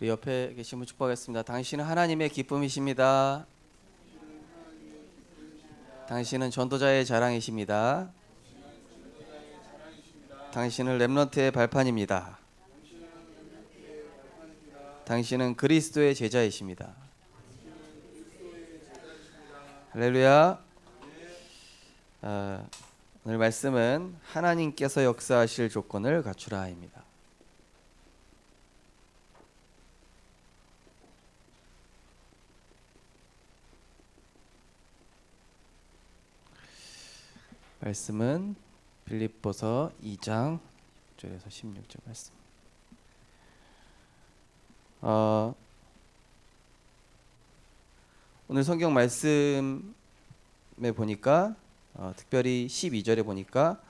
우리 옆에 계신 분 축복하겠습니다. 당신은 하나님의 기쁨이십니다. 당신은 전도자의 자랑이십니다. 당신은 렘넌트의 발판입니다. 당신은 그리스도의 제자이십니다. 할렐루야. 오늘 말씀은 하나님께서 역사하실 조건을 갖추라입니다. 말씀은 빌립보서 2장 6절에서 16절 말씀. 오늘 성경 말씀에 보니까 특별히 12절에 보니까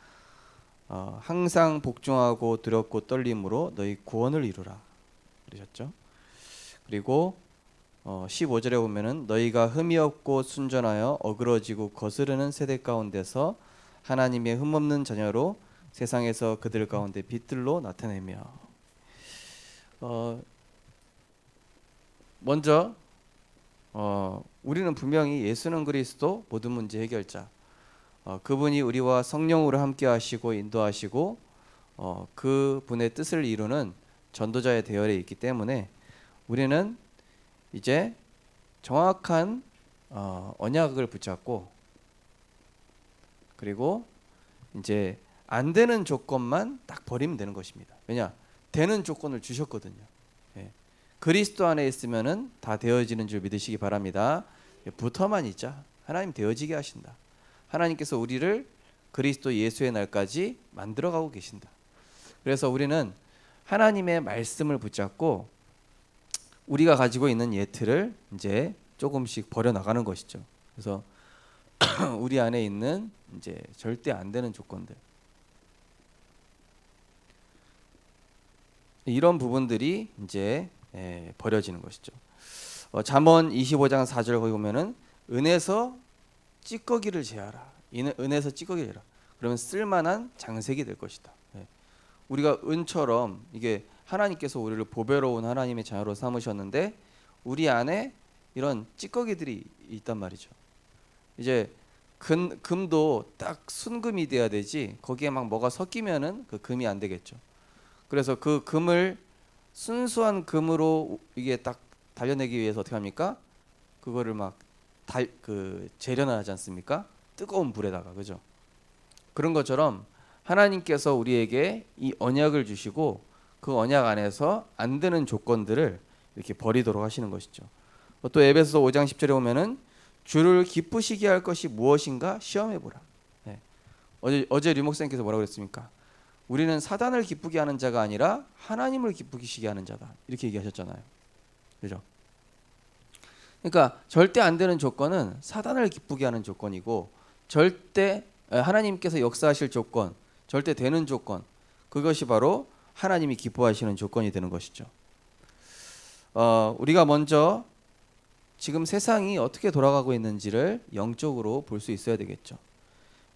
항상 복종하고 두렵고 떨림으로 너희 구원을 이루라 그러셨죠. 그리고 15절에 보면은 너희가 흠이 없고 순전하여 어그러지고 거스르는 세대 가운데서 하나님의 흠없는 자녀로 세상에서 그들 가운데 빛들로 나타내며. 먼저 우리는 분명히 예수는 그리스도 모든 문제 해결자, 그분이 우리와 성령으로 함께 하시고 인도하시고 그분의 뜻을 이루는 전도자의 대열에 있기 때문에 우리는 이제 정확한 언약을 붙잡고, 그리고 이제 안 되는 조건만 딱 버리면 되는 것입니다. 왜냐? 되는 조건을 주셨거든요. 예. 그리스도 안에 있으면은 다 되어지는 줄 믿으시기 바랍니다. 붙어만 있자 하나님 되어지게 하신다. 하나님께서 우리를 그리스도 예수의 날까지 만들어가고 계신다. 그래서 우리는 하나님의 말씀을 붙잡고 우리가 가지고 있는 예틀을 이제 조금씩 버려 나가는 것이죠. 그래서 우리 안에 있는 이제 절대 안 되는 조건들, 이런 부분들이 이제 버려지는 것이죠. 잠언 25장 4절 거기 보면은 은에서 찌꺼기를 제하라. 은에서 찌꺼기를 제하라. 그러면 쓸만한 장색이 될 것이다. 우리가 은처럼 이게 하나님께서 우리를 보배로운 하나님의 자녀로 삼으셨는데 우리 안에 이런 찌꺼기들이 있단 말이죠. 이제 금도 딱 순금이 돼야 되지 거기에 막 뭐가 섞이면은 그 금이 안 되겠죠. 그래서 그 금을 순수한 금으로 이게 딱 달려내기 위해서 어떻게 합니까? 그거를 막 재련하지 않습니까? 뜨거운 불에다가, 그죠? 그런 것처럼 하나님께서 우리에게 이 언약을 주시고 그 언약 안에서 안 되는 조건들을 이렇게 버리도록 하시는 것이죠. 또 에베소서 5장 10절에 보면은 주를 기쁘시게 할 것이 무엇인가 시험해보라. 어제 류 목사님께서 뭐라고 그랬습니까? 우리는 사단을 기쁘게 하는 자가 아니라 하나님을 기쁘시게 하는 자다, 이렇게 얘기하셨잖아요. 그죠? 그러니까 절대 안 되는 조건은 사단을 기쁘게 하는 조건이고, 절대 하나님께서 역사하실 조건, 절대 되는 조건, 그것이 바로 하나님이 기뻐하시는 조건이 되는 것이죠. 우리가 먼저 지금 세상이 어떻게 돌아가고 있는지를 영적으로 볼 수 있어야 되겠죠.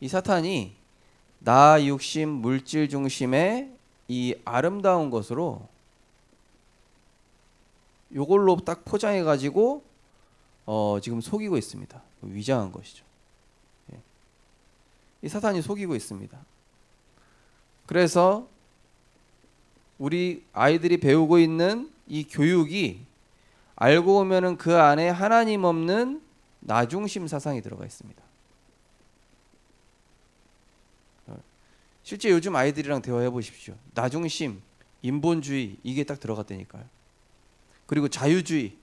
이 사탄이 나 육심 물질 중심의 이 아름다운 것으로 요걸로 딱 포장해 가지고 지금 속이고 있습니다. 위장한 것이죠. 이 사탄이 속이고 있습니다. 그래서 우리 아이들이 배우고 있는 이 교육이 알고 보면은 그 안에 하나님 없는 나중심 사상이 들어가 있습니다. 실제 요즘 아이들이랑 대화해 보십시오. 나중심, 인본주의, 이게 딱 들어갔다니까요. 그리고 자유주의.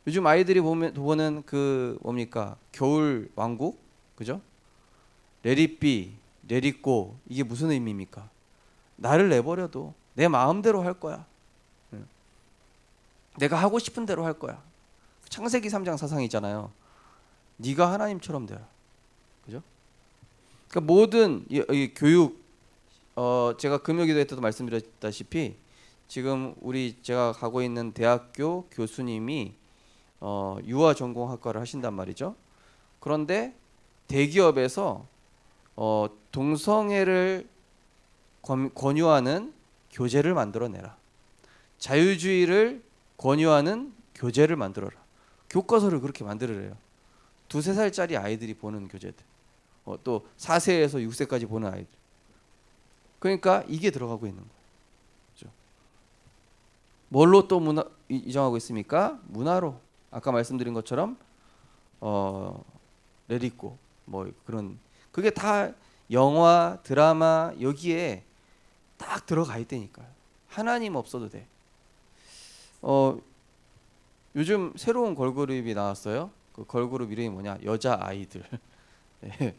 요즘 아이들이 보는 그 뭡니까? 겨울 왕국, 그죠? Let it be, let it go, 이게 무슨 의미입니까? 나를 내버려도 내 마음대로 할 거야. 내가 하고 싶은 대로 할 거야. 창세기 3장 사상이잖아요. 네가 하나님처럼 되라. 그죠? 그러니까 모든 이 교육, 제가 금요기도회 때도 말씀드렸다시피 지금 제가 가고 있는 대학교 교수님이 유아전공학과를 하신단 말이죠. 그런데 대기업에서 동성애를 권유하는 교재를 만들어내라. 자유주의를 권유하는 교재를 만들어라. 교과서를 그렇게 만들으래요. 2, 3살짜리 아이들이 보는 교재들. 또 4세에서 6세까지 보는 아이들. 그러니까 이게 들어가고 있는 거예요. 그렇죠? 뭘로 또 이정하고 있습니까? 문화로. 아까 말씀드린 것처럼 레디고 뭐 그런 그게 다 영화, 드라마 여기에 딱 들어가 있다니까요. 하나님 없어도 돼. 요즘 새로운 걸그룹이 나왔어요. 그 걸그룹 이름이 뭐냐? 여자 아이들. 네.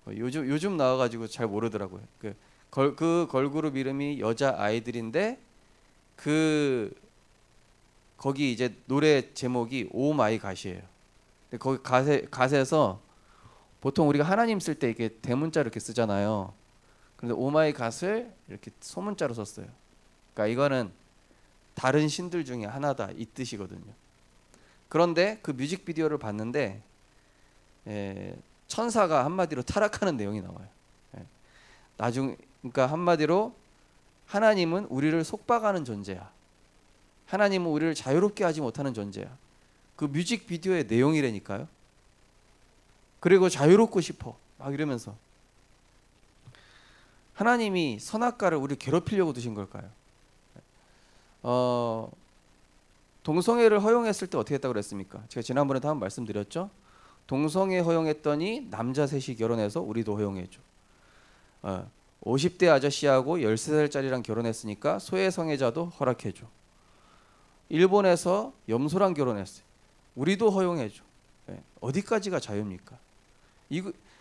요즘 나와가지고 잘 모르더라고요. 그 걸그룹 이름이 여자 아이들인데 거기 이제 노래 제목이 오 마이 갓이에요. 근데 거기 갓에서 보통 우리가 하나님 쓸 때 이게 대문자 이렇게 쓰잖아요. 그런데 오 마이 갓을 이렇게 소문자로 썼어요. 그러니까 이거는 다른 신들 중에 하나다 이 뜻이거든요. 그런데 그 뮤직비디오를 봤는데 천사가 한마디로 타락하는 내용이 나와요. 그러니까 한마디로 하나님은 우리를 속박하는 존재야. 하나님은 우리를 자유롭게 하지 못하는 존재야. 그 뮤직비디오의 내용이라니까요. 그리고 자유롭고 싶어 막 이러면서 하나님이 선악과를 우리를 괴롭히려고 두신 걸까요? 동성애를 허용했을 때 어떻게 했다고 그랬습니까? 제가 지난번에도 한번 말씀드렸죠. 동성애 허용했더니 남자 셋이 결혼해서 우리도 허용해줘. 50대 아저씨하고 13살짜리랑 결혼했으니까 소외성애자도 허락해줘. 일본에서 염소랑 결혼했어요. 우리도 허용해줘. 어디까지가 자유입니까?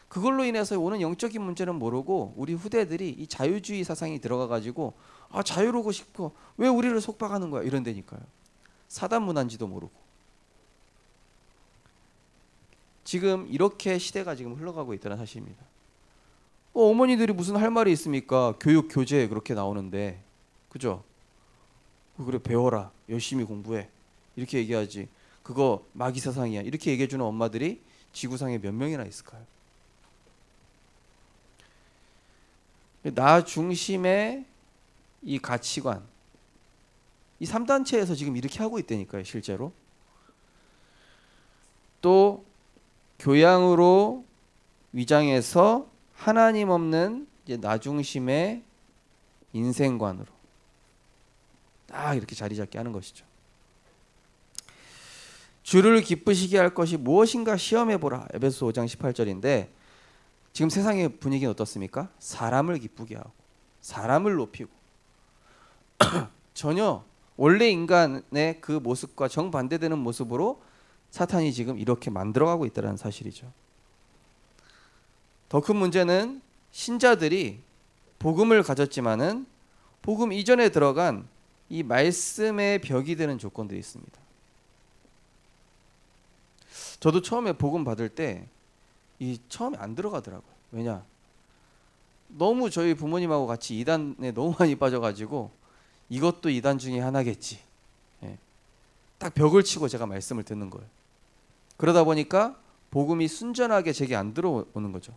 그걸로 인해서 오는 영적인 문제는 모르고 우리 후대들이 이 자유주의 사상이 들어가가지고 자유로우고 싶고 왜 우리를 속박하는 거야 이런다니까요. 사단 문화인지도 모르고. 지금 이렇게 시대가 지금 흘러가고 있다는 사실입니다. 어머니들이 무슨 할 말이 있습니까? 교육 교재에 그렇게 나오는데, 그죠? 그래 배워라, 열심히 공부해 이렇게 얘기하지. 그거 마귀 사상이야 이렇게 얘기해주는 엄마들이 지구상에 몇 명이나 있을까요? 나 중심의 이 가치관, 이 3단체에서 지금 이렇게 하고 있다니까요. 실제로. 또 교양으로 위장해서 하나님 없는 이제 나 중심의 인생관으로 딱 이렇게 자리 잡게 하는 것이죠. 주를 기쁘시게 할 것이 무엇인가 시험해보라. 에베소 5장 18절인데 지금 세상의 분위기는 어떻습니까? 사람을 기쁘게 하고 사람을 높이고 전혀 원래 인간의 그 모습과 정반대되는 모습으로 사탄이 지금 이렇게 만들어가고 있다는 사실이죠. 더 큰 문제는 신자들이 복음을 가졌지만은 복음 이전에 들어간 이 말씀의 벽이 되는 조건들이 있습니다. 저도 처음에 복음 받을 때 처음에 안 들어가더라고요. 왜냐? 너무 저희 부모님하고 같이 이단에 너무 많이 빠져가지고 이것도 이단 중에 하나겠지. 딱 벽을 치고 제가 말씀을 듣는 거예요. 그러다 보니까 복음이 순전하게 제게 안 들어오는 거죠.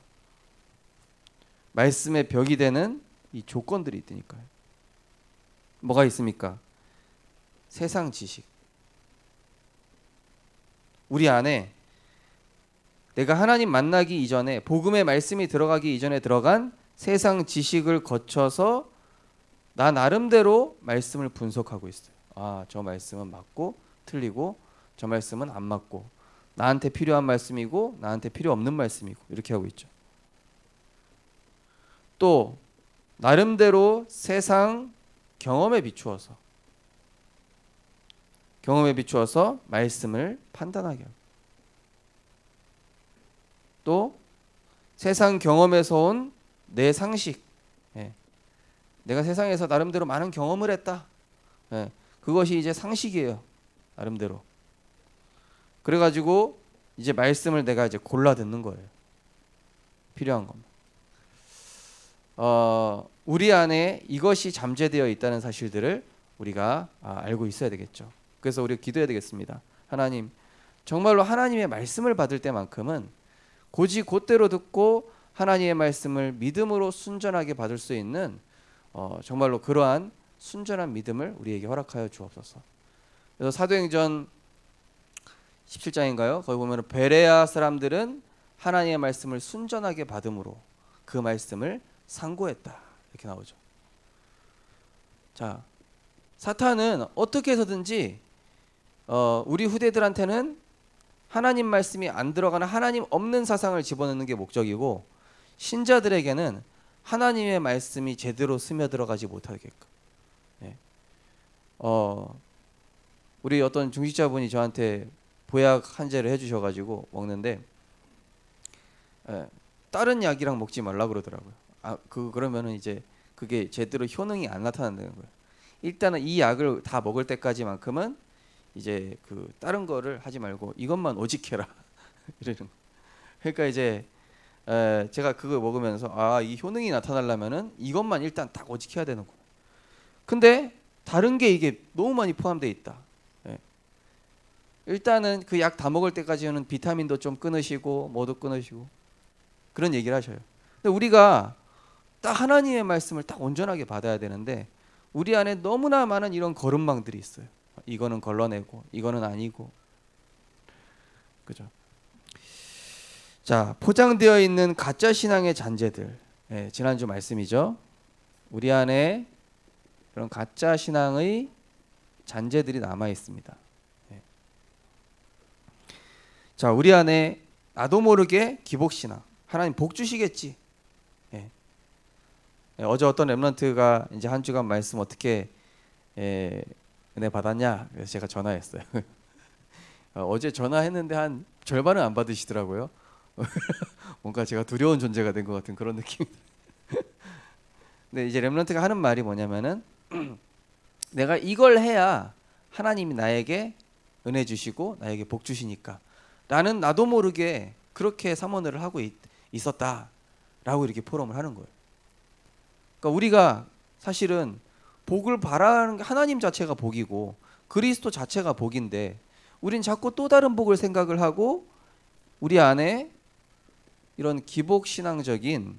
말씀의 벽이 되는 이 조건들이 있다니까요. 뭐가 있습니까? 세상 지식. 우리 안에 내가 하나님 만나기 이전에 복음의 말씀이 들어가기 이전에 들어간 세상 지식을 거쳐서 나 나름대로 말씀을 분석하고 있어요. 저 말씀은 맞고 틀리고 저 말씀은 안 맞고 나한테 필요한 말씀이고 나한테 필요 없는 말씀이고 이렇게 하고 있죠. 또 나름대로 세상 경험에 비추어서 말씀을 판단하게 하고 또 세상 경험에서 온 내 상식, 내가 세상에서 나름대로 많은 경험을 했다. 그것이 이제 상식이에요. 나름대로. 그래가지고 이제 말씀을 내가 이제 골라 듣는 거예요. 필요한 것만. 우리 안에 이것이 잠재되어 있다는 사실들을 우리가 알고 있어야 되겠죠. 그래서 우리가 기도해야 되겠습니다. 하나님, 정말로 하나님의 말씀을 받을 때만큼은 고지 곧대로 듣고 하나님의 말씀을 믿음으로 순전하게 받을 수 있는 정말로 그러한 순전한 믿음을 우리에게 허락하여 주옵소서. 그래서 사도행전 17장인가요? 거기 보면 베레아 사람들은 하나님의 말씀을 순전하게 받음으로 그 말씀을 상고했다 이렇게 나오죠. 자, 사탄은 어떻게 해서든지 우리 후대들한테는 하나님 말씀이 안 들어가는 하나님 없는 사상을 집어넣는 게 목적이고, 신자들에게는 하나님의 말씀이 제대로 스며들어가지 못하게끔. 예. 우리 어떤 중직자분이 저한테 보약 한 재를 해주셔가지고 먹는데, 다른 약이랑 먹지 말라 그러더라고요. 그러면은 이제 그게 제대로 효능이 안 나타난다는 거예요. 일단은 이 약을 다 먹을 때까지만큼은 이제 그 다른 거를 하지 말고 이것만 오직해라 이러는 거. 그러니까 이제 제가 그거 먹으면서 이 효능이 나타나려면은 이것만 일단 딱 오직해야 되는구나. 근데 다른 게 이게 너무 많이 포함되어 있다. 예. 일단은 그 약 다 먹을 때까지는 비타민도 좀 끊으시고 뭐도 끊으시고 그런 얘기를 하셔요. 근데 우리가 딱 하나님의 말씀을 딱 온전하게 받아야 되는데 우리 안에 너무나 많은 이런 거름망들이 있어요. 이거는 걸러내고 이거는 아니고, 그죠? 자, 포장되어 있는 가짜 신앙의 잔재들, 지난주 말씀이죠. 우리 안에 그런 가짜 신앙의 잔재들이 남아 있습니다. 자, 우리 안에 나도 모르게 기복 신앙, 하나님 복 주시겠지. 어제 어떤 렘넌트가 이제 한 주간 말씀 어떻게 은혜 받았냐? 그래서 제가 전화했어요. 어제 전화했는데 한 절반은 안 받으시더라고요. 뭔가 제가 두려운 존재가 된 것 같은 그런 느낌. 근데 이제 렘넌트가 하는 말이 뭐냐면은 내가 이걸 해야 하나님이 나에게 은혜 주시고 나에게 복 주시니까 나는 나도 모르게 그렇게 사모를 하고 있었다라고 이렇게 포럼을 하는 거예요. 그러니까 우리가 사실은 복을 바라는 게 하나님 자체가 복이고 그리스도 자체가 복인데 우린 자꾸 또 다른 복을 생각을 하고 우리 안에 이런 기복신앙적인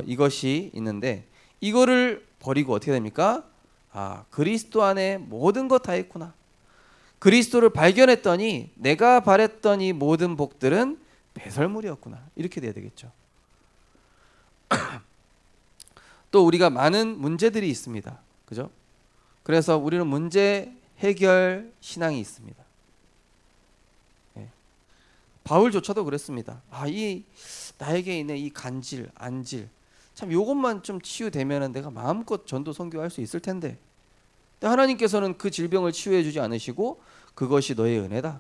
이것이 있는데 이거를 버리고 어떻게 됩니까? 그리스도 안에 모든 것 다 있구나. 그리스도를 발견했더니 내가 바랬던 이 모든 복들은 배설물이었구나. 이렇게 돼야 되겠죠. 또 우리가 많은 문제들이 있습니다. 그죠? 그래서 우리는 문제 해결 신앙이 있습니다. 바울조차도 그랬습니다. 이 나에게 있는 이 간질, 안질, 참 요것만 좀 치유되면은 내가 마음껏 전도 선교할 수 있을 텐데. 근데 하나님께서는 그 질병을 치유해 주지 않으시고 그것이 너의 은혜다.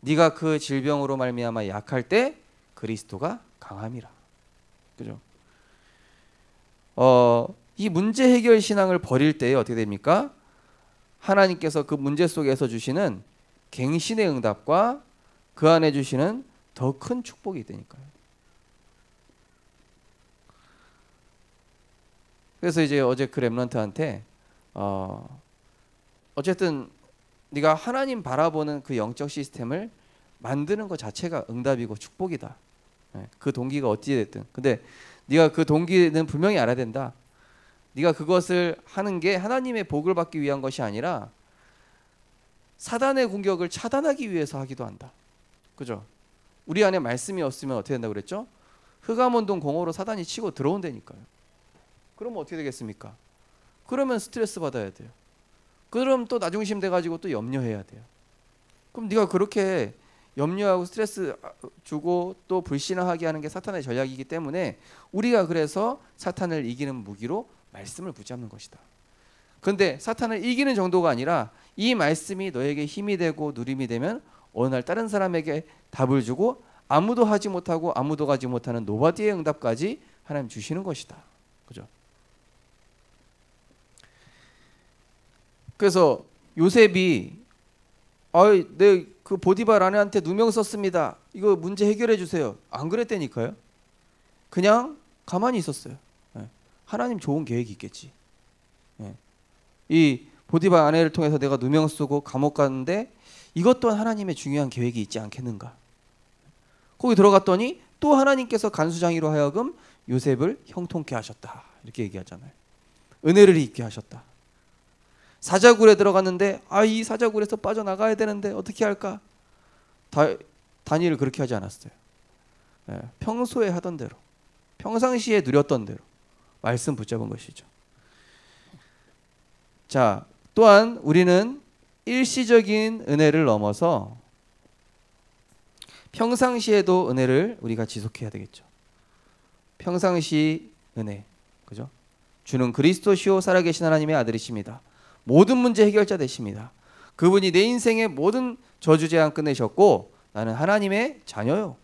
네가 그 질병으로 말미암아 약할 때 그리스도가 강함이라. 그죠? 이 문제 해결 신앙을 버릴 때 어떻게 됩니까? 하나님께서 그 문제 속에서 주시는 갱신의 응답과 그 안에 주시는 더 큰 축복이 있다니까요. 그래서 이제 어제 그 렘넌트한테 어쨌든 네가 하나님 바라보는 그 영적 시스템을 만드는 것 자체가 응답이고 축복이다. 그 동기가 어찌 됐든. 근데 네가 그 동기는 분명히 알아야 된다. 네가 그것을 하는 게 하나님의 복을 받기 위한 것이 아니라 사단의 공격을 차단하기 위해서 하기도 한다. 그죠? 우리 안에 말씀이 없으면 어떻게 된다고 그랬죠? 흑암운동 공허로 사단이 치고 들어온다니까요. 그러면 어떻게 되겠습니까? 그러면 스트레스 받아야 돼요. 그럼 또 나중심 돼가지고 또 염려해야 돼요. 그럼 네가 그렇게 염려하고 스트레스 주고 또 불신앙하게 하는 게 사탄의 전략이기 때문에 우리가 그래서 사탄을 이기는 무기로 말씀을 붙잡는 것이다. 그런데 사탄을 이기는 정도가 아니라 이 말씀이 너에게 힘이 되고 누림이 되면 어느 날 다른 사람에게 답을 주고 아무도 하지 못하고 아무도 가지 못하는 노바디의 응답까지 하나님 주시는 것이다. 그죠? 그래서 요셉이 내 그 보디발 아내한테 누명 썼습니다. 이거 문제 해결해 주세요. 안 그랬다니까요. 그냥 가만히 있었어요. 하나님 좋은 계획이 있겠지. 이 보디발 아내를 통해서 내가 누명 쓰고 감옥 갔는데 이것 또한 하나님의 중요한 계획이 있지 않겠는가. 거기 들어갔더니 또 하나님께서 간수장이로 하여금 요셉을 형통케 하셨다. 이렇게 얘기하잖아요. 은혜를 입게 하셨다. 사자굴에 들어갔는데 이 사자굴에서 빠져나가야 되는데 어떻게 할까? 다니엘을 그렇게 하지 않았어요. 평소에 하던 대로, 평상시에 누렸던 대로 말씀 붙잡은 것이죠. 자, 또한 우리는 일시적인 은혜를 넘어서 평상시에도 은혜를 우리가 지속해야 되겠죠. 평상시 은혜, 그죠? 주는 그리스도시요 살아계신 하나님의 아들이십니다. 모든 문제 해결자 되십니다. 그분이 내 인생의 모든 저주 재앙 끝내셨고 나는 하나님의 자녀요.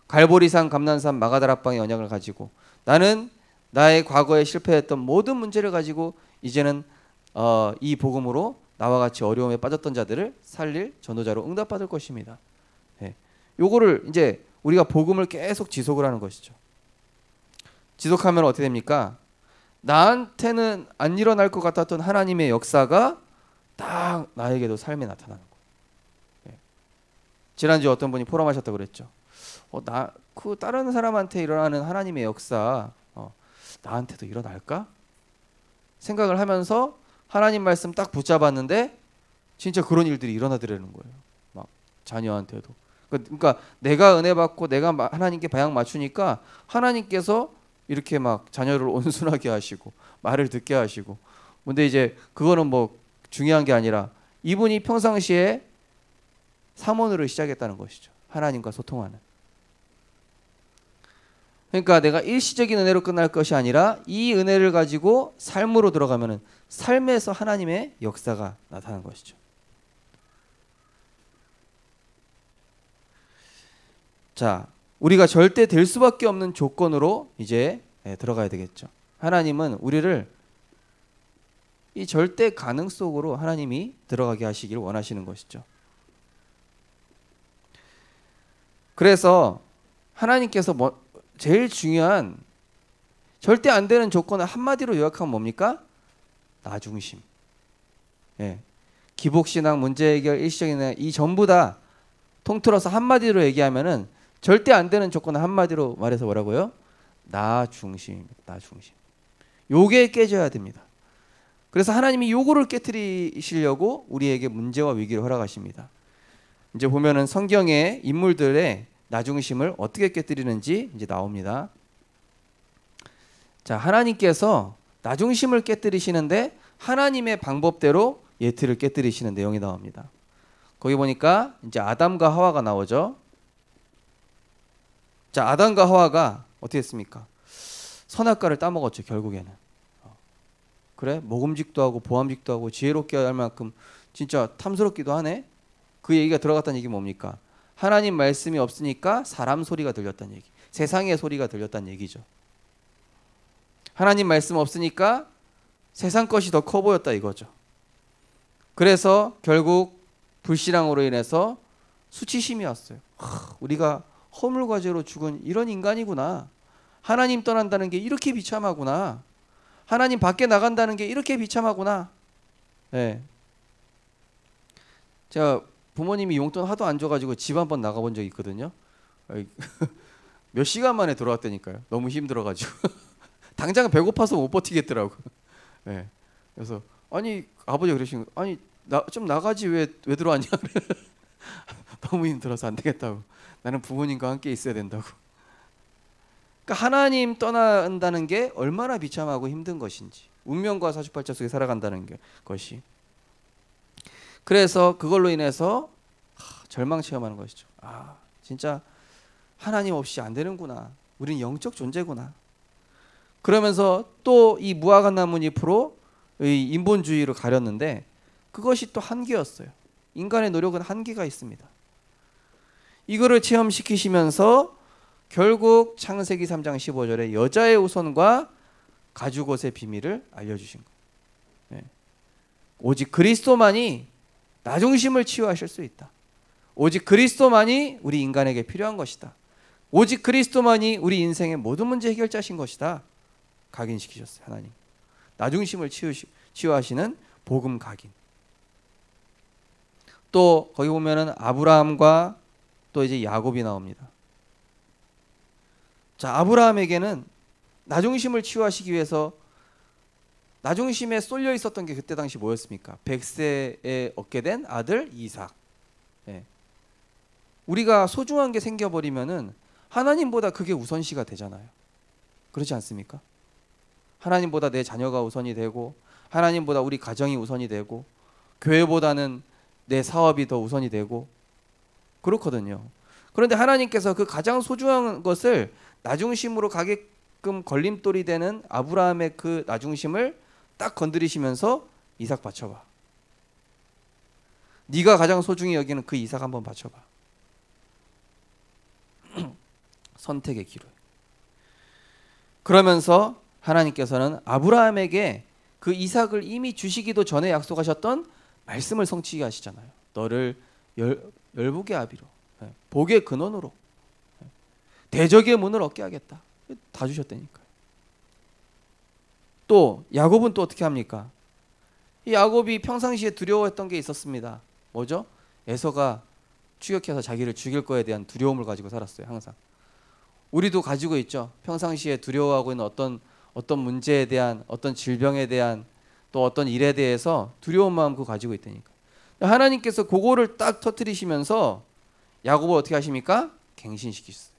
갈보리산, 감난산, 마가다락방의 언약을 가지고 나는 나의 과거에 실패했던 모든 문제를 가지고 이제는 이 복음으로 나와 같이 어려움에 빠졌던 자들을 살릴 전도자로 응답받을 것입니다. 요거를 이제 우리가 복음을 계속 지속을 하는 것이죠. 지속하면 어떻게 됩니까? 나한테는 안 일어날 것 같았던 하나님의 역사가 딱 나에게도 삶에 나타나는 거예요. 지난주에 어떤 분이 포럼하셨다고 그랬죠. 그 다른 사람한테 일어나는 하나님의 역사 나한테도 일어날까? 생각을 하면서 하나님 말씀 딱 붙잡았는데 진짜 그런 일들이 일어나더라는 거예요. 막 자녀한테도. 그러니까 내가 은혜 받고 내가 하나님께 방향 맞추니까 하나님께서 이렇게 막 자녀를 온순하게 하시고 말을 듣게 하시고. 근데 이제 그거는 뭐 중요한 게 아니라 이분이 평상시에 삼원으로 시작했다는 것이죠. 하나님과 소통하는. 그러니까 내가 일시적인 은혜로 끝날 것이 아니라 이 은혜를 가지고 삶으로 들어가면은 삶에서 하나님의 역사가 나타나는 것이죠. 자, 우리가 절대 될 수밖에 없는 조건으로 이제 들어가야 되겠죠. 하나님은 우리를 이 절대 가능 속으로 하나님이 들어가게 하시길 원하시는 것이죠. 그래서 하나님께서 제일 중요한 절대 안 되는 조건을 한마디로 요약하면 뭡니까? 나 중심. 기복신앙, 문제 해결, 일시적인 은혜 이 전부 다 통틀어서 한마디로 얘기하면은 절대 안 되는 조건은 한마디로 말해서 뭐라고요? 나 중심, 나 중심. 요게 깨져야 됩니다. 그래서 하나님이 요거를 깨트리시려고 우리에게 문제와 위기를 허락하십니다. 이제 보면은 성경의 인물들의 나 중심을 어떻게 깨트리는지 이제 나옵니다. 자, 하나님께서 나 중심을 깨트리시는데 하나님의 방법대로 예틀을 깨트리시는 내용이 나옵니다. 거기 보니까 이제 아담과 하와가 나오죠. 자, 아담과 하와가 어떻게 했습니까? 선악과를 따먹었죠, 결국에는. 그래? 먹음직도 하고 보암직도 하고 지혜롭게 할 만큼 진짜 탐스럽기도 하네. 그 얘기가 들어갔다는 얘기 뭡니까? 하나님 말씀이 없으니까 사람 소리가 들렸다는 얘기. 세상의 소리가 들렸다는 얘기죠. 하나님 말씀 없으니까 세상 것이 더 커 보였다 이거죠. 그래서 결국 불신앙으로 인해서 수치심이 왔어요. 우리가 허물과 죄로 죽은 이런 인간이구나. 하나님 떠난다는 게 이렇게 비참하구나. 하나님 밖에 나간다는 게 이렇게 비참하구나. 제가 부모님이 용돈 하도 안 줘가지고 집 한번 나가본 적이 있거든요. 몇 시간 만에 들어왔다니까요. 너무 힘들어가지고 당장 배고파서 못 버티겠더라고. 그래서 아니 아버지가 그러시는 거, 아니 좀 나가지 왜 들어왔냐. 너무 힘들어서 안 되겠다고. 나는 부모님과 함께 있어야 된다고. 그러니까 하나님 떠난다는 게 얼마나 비참하고 힘든 것인지, 운명과 사주팔자 속에 살아간다는 것이. 그래서 그걸로 인해서 절망 체험하는 것이죠. 진짜 하나님 없이 안 되는구나. 우리는 영적 존재구나. 그러면서 또 이 무화과 나뭇잎으로 인본주의로 가렸는데 그것이 또 한계였어요. 인간의 노력은 한계가 있습니다. 이거를 체험시키시면서 결국 창세기 3장 15절에 여자의 후손과 가죽옷의 비밀을 알려주신 거예요. 오직 그리스도만이 나 중심을 치유하실 수 있다. 오직 그리스도만이 우리 인간에게 필요한 것이다. 오직 그리스도만이 우리 인생의 모든 문제 해결자신 것이다. 각인시키셨어요. 하나님. 나 중심을 치유하시는 복음 각인. 또 거기 보면은 아브라함과 또 이제 야곱이 나옵니다. 자, 아브라함에게는 나 중심을 치유하시기 위해서 나중심에 쏠려 있었던 게 그때 당시 뭐였습니까? 백세에 얻게 된 아들 이삭. 예. 우리가 소중한 게 생겨버리면은 하나님보다 그게 우선시가 되잖아요. 그렇지 않습니까? 하나님보다 내 자녀가 우선이 되고, 하나님보다 우리 가정이 우선이 되고, 교회보다는 내 사업이 더 우선이 되고 그렇거든요. 그런데 하나님께서 그 가장 소중한 것을 나중심으로 가게끔 걸림돌이 되는 아브라함의 그 나중심을 딱 건드리시면서 이삭 바쳐봐. 네가 가장 소중히 여기는 그 이삭 한번 바쳐봐. 선택의 기로. 그러면서 하나님께서는 아브라함에게 그 이삭을 이미 주시기도 전에 약속하셨던 말씀을 성취하게 하시잖아요. 너를 열복의 아비로, 복의 근원으로, 대적의 문을 얻게 하겠다. 다 주셨다니까요. 또 야곱은 또 어떻게 합니까? 이 야곱이 평상시에 두려워했던 게 있었습니다. 뭐죠? 에서가 추격해서 자기를 죽일 거에 대한 두려움을 가지고 살았어요. 항상. 우리도 가지고 있죠. 평상시에 두려워하고 있는 어떤 문제에 대한, 어떤 질병에 대한, 또 어떤 일에 대해서 두려운 마음 그거 가지고 있다니까. 하나님께서 그거를 딱 터뜨리시면서 야곱을 어떻게 하십니까? 갱신시키셨어요.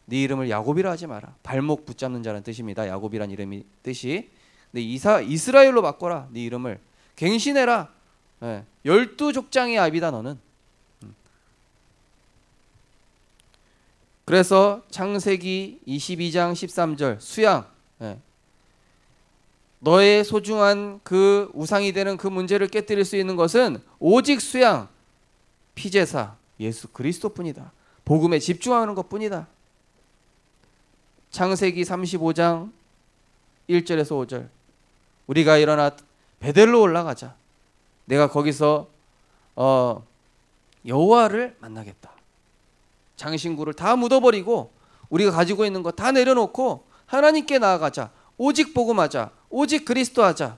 네 이름을 야곱이라 하지 마라. 발목 붙잡는 자라는 뜻입니다. 야곱이란 이름이 뜻이. 근데 이스라엘로 바꿔라. 네 이름을 갱신해라. 12족장의 아비다 너는. 그래서 창세기 22장 13절 수양, 너의 소중한 그 우상이 되는 그 문제를 깨뜨릴 수 있는 것은 오직 수양, 피제사 예수 그리스도뿐이다. 복음에 집중하는 것뿐이다. 창세기 35장 1절에서 5절 우리가 일어나 베델로 올라가자. 내가 거기서 여호와를 만나겠다. 장신구를 다 묻어버리고 우리가 가지고 있는 거 다 내려놓고 하나님께 나아가자. 오직 복음하자. 오직 그리스도 하자.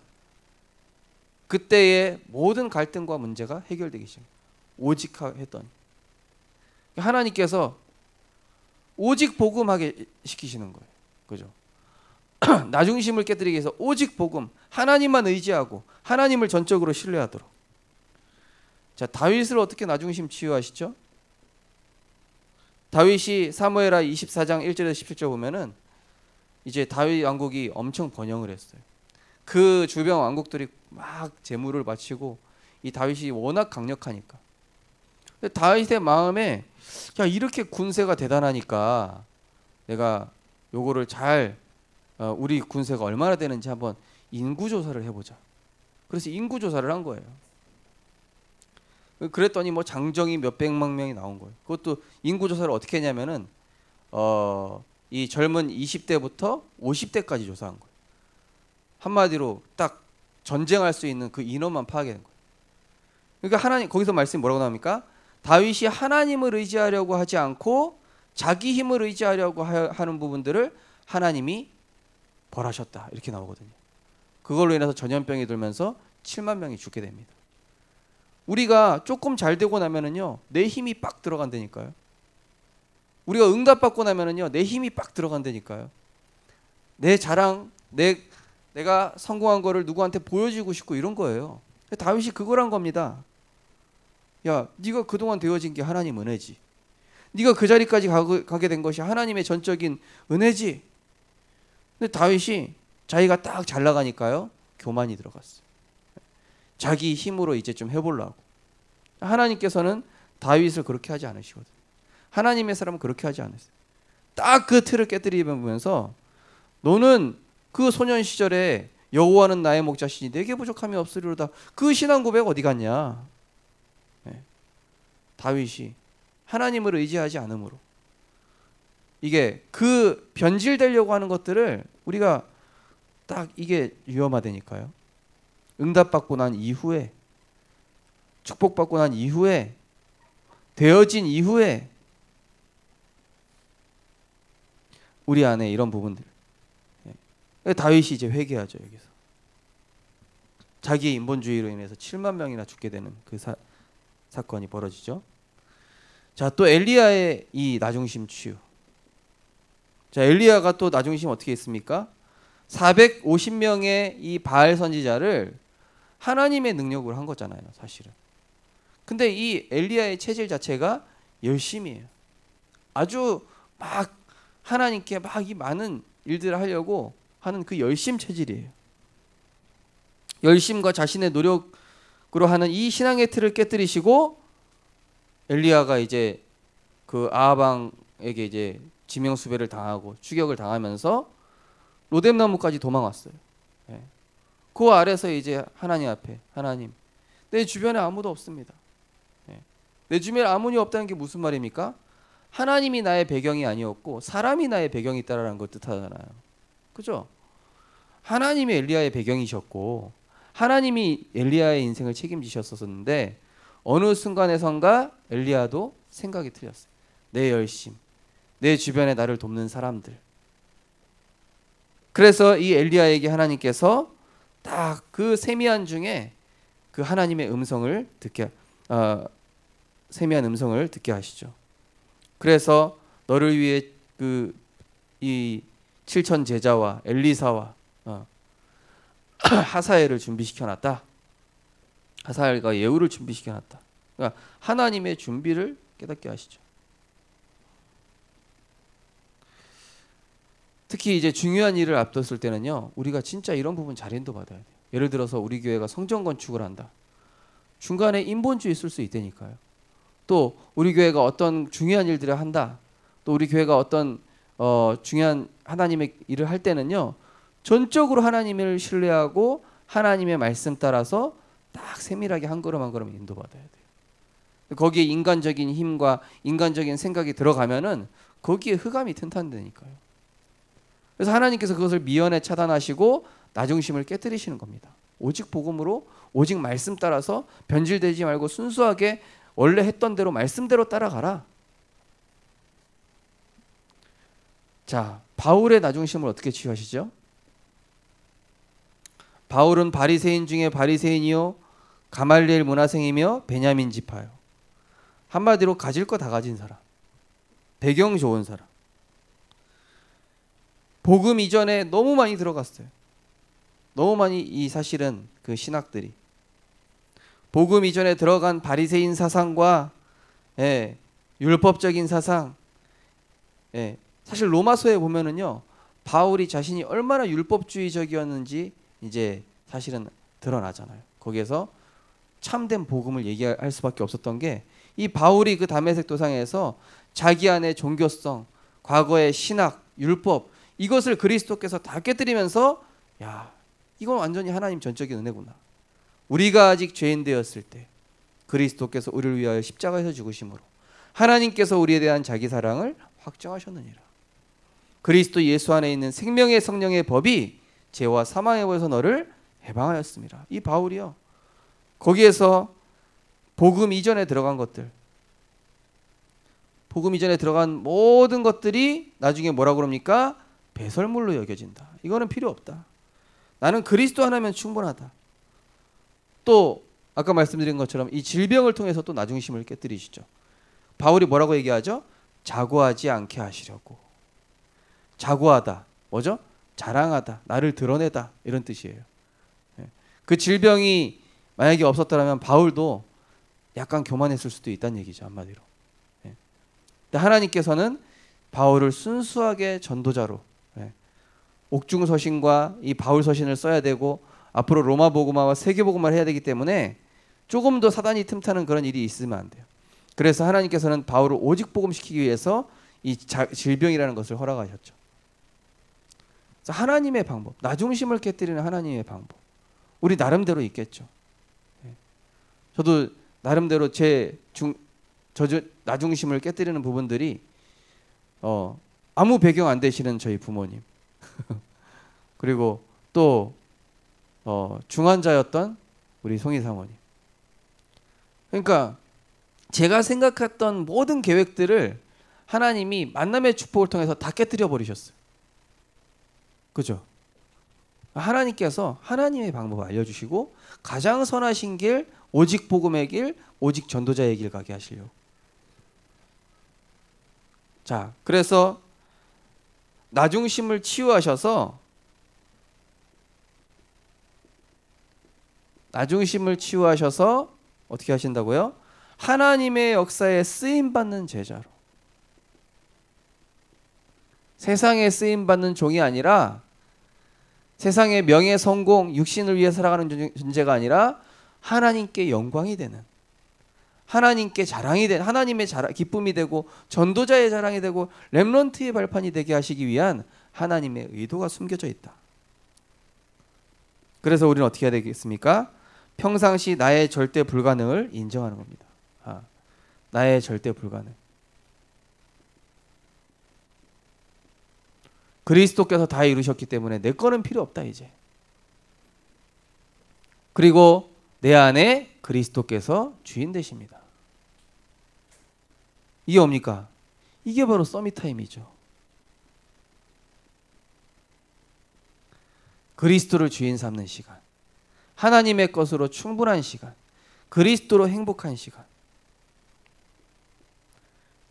그때의 모든 갈등과 문제가 해결되기 시작합니다. 오직 했더니 하나님께서 오직 복음하게 시키시는 거예요. 그죠? 나중심을 깨뜨리기 위해서 오직 복음, 하나님만 의지하고 하나님을 전적으로 신뢰하도록. 자, 다윗을 어떻게 나중심 치유하시죠? 다윗이 사무엘하 24장 1절에서 17절 보면은 이제 다윗 왕국이 엄청 번영을 했어요. 그 주변 왕국들이 막 제물을 바치고 이 다윗이 워낙 강력하니까. 근데 다윗의 마음에 야 이렇게 군세가 대단하니까 내가 요거를 잘 우리 군세가 얼마나 되는지 한번 인구조사를 해보자. 그래서 인구조사를 한 거예요. 그랬더니 뭐 장정이 몇백만 명이 나온 거예요. 그것도 인구조사를 어떻게 했냐면은 이 젊은 20대부터 50대까지 조사한 거예요. 한마디로 딱 전쟁할 수 있는 그 인원만 파악한 거예요. 그러니까 하나님 거기서 말씀이 뭐라고 나옵니까? 다윗이 하나님을 의지하려고 하지 않고 자기 힘을 의지하려고 하는 부분들을 하나님이 벌하셨다 이렇게 나오거든요. 그걸로 인해서 전염병이 들면서 7만 명이 죽게 됩니다. 우리가 조금 잘 되고 나면은요 내 힘이 빡 들어간다니까요. 우리가 응답받고 나면은요 내 힘이 빡 들어간다니까요. 내 자랑, 내가 성공한 거를 누구한테 보여주고 싶고 이런 거예요. 다윗이 그걸 한 겁니다. 야, 네가 그동안 되어진 게 하나님 은혜지. 네가 그 자리까지 가게 된 것이 하나님의 전적인 은혜지. 근데 다윗이 자기가 딱 잘 나가니까요 교만이 들어갔어요. 자기 힘으로 이제 좀 해보려고. 하나님께서는 다윗을 그렇게 하지 않으시거든요. 하나님의 사람은 그렇게 하지 않았어요. 딱 그 틀을 깨뜨리면서 너는 그 소년 시절에 여호와는 나의 목자시니 내게 부족함이 없으리로다. 그 신앙 고백 어디 갔냐? 다윗이 하나님을 의지하지 않으므로 이게 그 변질되려고 하는 것들을 우리가 딱 이게 위험하다니까요. 응답받고 난 이후에 축복받고 난 이후에 되어진 이후에 우리 안에 이런 부분들 다윗이 이제 회개하죠. 여기서 자기의 인본주의로 인해서 7만 명이나 죽게 되는 그 사건이 벌어지죠. 자, 또 엘리야의 이 나중심 치유. 자, 엘리야가 또 나중심 어떻게 했습니까? 450명의 이 바알 선지자를 하나님의 능력으로 한 거잖아요, 사실은. 근데 이 엘리야의 체질 자체가 열심이에요. 아주 막 하나님께 막 이 많은 일들을 하려고 하는 그 열심 체질이에요. 열심과 자신의 노력으로 하는 이 신앙의 틀을 깨뜨리시고 엘리야가 이제 그 아하방에게 이제 지명수배를 당하고 추격을 당하면서 로뎀나무까지 도망왔어요. 예. 그 아래서 이제 하나님 앞에, 하나님, 내 주변에 아무도 없습니다. 예. 내 주변에 아무도 없다는 게 무슨 말입니까? 하나님이 나의 배경이 아니었고 사람이 나의 배경이 있다라는 걸 뜻하잖아요. 그죠? 하나님이 엘리야의 배경이셨고 하나님이 엘리야의 인생을 책임지셨었는데 어느 순간에선가 엘리야도 생각이 틀렸어요. 내 열심, 내 주변에 나를 돕는 사람들. 그래서 이 엘리야에게 하나님께서 딱 그 세미한 중에 그 하나님의 음성을 듣게 세미한 음성을 듣게 하시죠. 그래서 너를 위해 그 이 7천 제자와 엘리사와 하사엘을 준비시켜놨다. 하사엘과 예후를 준비시켜놨다. 그러니까 하나님의 준비를 깨닫게 하시죠. 특히 이제 중요한 일을 앞뒀을 때는요, 우리가 진짜 이런 부분 잘 인도받아야 돼요. 예를 들어서 우리 교회가 성전 건축을 한다. 중간에 인본주의 있을 수 있다니까요. 또 우리 교회가 어떤 중요한 일들을 한다. 또 우리 교회가 어떤 중요한 하나님의 일을 할 때는요, 전적으로 하나님을 신뢰하고 하나님의 말씀 따라서 딱 세밀하게 한 걸음 한 걸음 인도받아야 돼요. 거기에 인간적인 힘과 인간적인 생각이 들어가면은 거기에 흑암이 튼튼하다니까요. 그래서 하나님께서 그것을 미연에 차단하시고 나중심을 깨뜨리시는 겁니다. 오직 복음으로, 오직 말씀 따라서 변질되지 말고 순수하게 원래 했던 대로 말씀대로 따라가라. 자, 바울의 나중심을 어떻게 치유하시죠? 바울은 바리새인 중에 바리새인이요 가말리엘 문화생이며 베냐민 지파요. 한마디로 가질 거 다 가진 사람, 배경 좋은 사람. 복음 이전에 너무 많이 들어갔어요. 너무 많이 이 사실은 그 신학들이 복음 이전에 들어간 바리새인 사상과 율법적인 사상, 사실 로마서에 보면은요, 바울이 자신이 얼마나 율법주의적이었는지 이제 사실은 드러나잖아요. 거기에서 참된 복음을 얘기할 수밖에 없었던 게 이 바울이 그 다메섹 도상에서 자기 안의 종교성, 과거의 신학, 율법 이것을 그리스도께서 다 깨뜨리면서 야, 이건 완전히 하나님 전적인 은혜구나. 우리가 아직 죄인 되었을 때 그리스도께서 우리를 위하여 십자가에서 죽으심으로 하나님께서 우리에 대한 자기 사랑을 확정하셨느니라. 그리스도 예수 안에 있는 생명의 성령의 법이 죄와 사망의 법에서 너를 해방하였습니다. 이 바울이요, 거기에서 복음 이전에 들어간 것들, 복음 이전에 들어간 모든 것들이 나중에 뭐라고 그럽니까? 배설물로 여겨진다. 이거는 필요 없다. 나는 그리스도 하나면 충분하다. 또 아까 말씀드린 것처럼 이 질병을 통해서 또 나중심을 깨뜨리시죠. 바울이 뭐라고 얘기하죠? 자고하지 않게 하시려고. 자고하다, 뭐죠? 자랑하다, 나를 드러내다, 이런 뜻이에요. 그 질병이 만약에 없었더라면 바울도 약간 교만했을 수도 있다는 얘기죠, 한마디로. 근데 하나님께서는 바울을 순수하게 전도자로, 옥중서신과 이 바울서신을 써야 되고 앞으로 로마복음화와 세계복음화를 해야 되기 때문에 조금 더 사단이 틈타는 그런 일이 있으면 안 돼요. 그래서 하나님께서는 바울을 오직 복음시키기 위해서 이 질병이라는 것을 허락하셨죠. 그래서 하나님의 방법, 나중심을 깨뜨리는 하나님의 방법, 우리 나름대로 있겠죠. 저도 나름대로 나중심을 깨뜨리는 부분들이 아무 배경 안 되시는 저희 부모님 그리고 또 중환자였던 우리 송이 사모님. 그러니까 제가 생각했던 모든 계획들을 하나님이 만남의 축복을 통해서 다 깨뜨려 버리셨어요. 그죠? 하나님께서 하나님의 방법을 알려주시고 가장 선하신 길, 오직 복음의 길, 오직 전도자의 길 가게 하시려고. 자, 그래서 나중심을 치유하셔서 나중심을 치유하셔서 어떻게 하신다고요? 하나님의 역사에 쓰임받는 제자로. 세상에 쓰임받는 종이 아니라 세상의 명예, 성공, 육신을 위해 살아가는 존재가 아니라 하나님께 영광이 되는, 하나님께 자랑이 되는, 하나님의 기쁨이 되고 전도자의 자랑이 되고 렘넌트의 발판이 되게 하시기 위한 하나님의 의도가 숨겨져 있다. 그래서 우리는 어떻게 해야 되겠습니까? 평상시 나의 절대 불가능을 인정하는 겁니다. 나의 절대 불가능. 그리스도께서 다 이루셨기 때문에 내 거는 필요 없다 이제. 그리고 내 안에 그리스도께서 주인 되십니다. 이게 뭡니까? 이게 바로 서밋타임이죠. 그리스도를 주인 삼는 시간, 하나님의 것으로 충분한 시간, 그리스도로 행복한 시간.